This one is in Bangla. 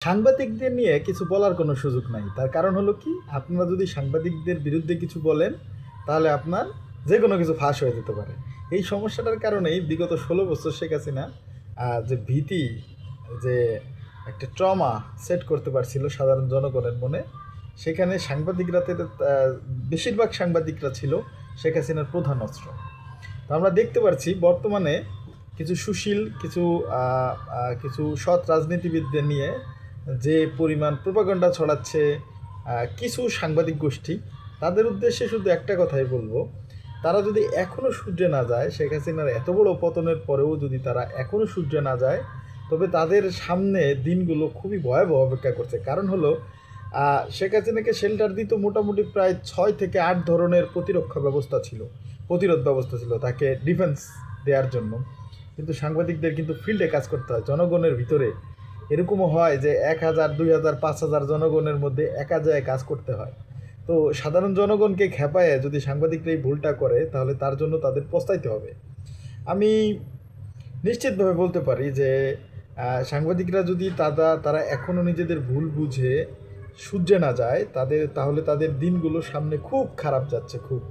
সাংবাদিকদের নিয়ে কিছু বলার কোনো সুযোগ নাই। তার কারণ হলো কি, আপনারা যদি সাংবাদিকদের বিরুদ্ধে কিছু বলেন, তাহলে আপনার যেকোনো কিছু ফাঁস হয়ে যেতে পারে। এই সমস্যাটার কারণেই বিগত ১৬ বছর শেখ হাসিনা যে ভীতি, যে একটা ট্রমা সেট করতে পারছিল সাধারণ জনগণের মনে, সেখানে সাংবাদিকরা বেশিরভাগ সাংবাদিকরা ছিল শেখ হাসিনার প্রধান অস্ত্র। তো আমরা দেখতে পাচ্ছি বর্তমানে কিছু সুশীল, কিছু সৎ রাজনীতিবিদদের নিয়ে যে পরিমাণ প্রোপাগান্ডা ছড়াচ্ছে কিছু সাংবাদিক গোষ্ঠী, তাদের উদ্দেশ্যে শুধু একটা কথাই বলবো, তারা যদি এখনও সূর্যে না যায়, শেখ হাসিনার এত বড় পতনের পরেও যদি তারা এখনও সূর্যে না যায়, তবে তাদের সামনে দিনগুলো খুবই ভয়াবহ অপেক্ষা করছে। কারণ হলো শেখ হাসিনাকে শেল্টার দিত মোটামুটি প্রায় 6 থেকে 8 ধরনের প্রতিরোধ ব্যবস্থা ছিল তাকে ডিফেন্স দেওয়ার জন্য। কিন্তু সাংবাদিকদের কিন্তু ফিল্ডে কাজ করতে হয়, জনগণের ভিতরে। এরকমও হয় যে ১,০০০, ২,০০০, ৫,০০০ জনগণের মধ্যে একা জায়গায় কাজ করতে হয়। তো সাধারণ জনগণকে খেপায়ে যদি সাংবাদিকরা এই ভুলটা করে, তাহলে তার জন্য তাদের পস্তাইতে হবে। আমি নিশ্চিতভাবে বলতে পারি যে সাংবাদিকরা যদি তারা এখনও নিজেদের ভুল বুঝে সূর্যে না যায়, তাহলে তাদের দিনগুলো সামনে খুব খারাপ যাচ্ছে, খুব।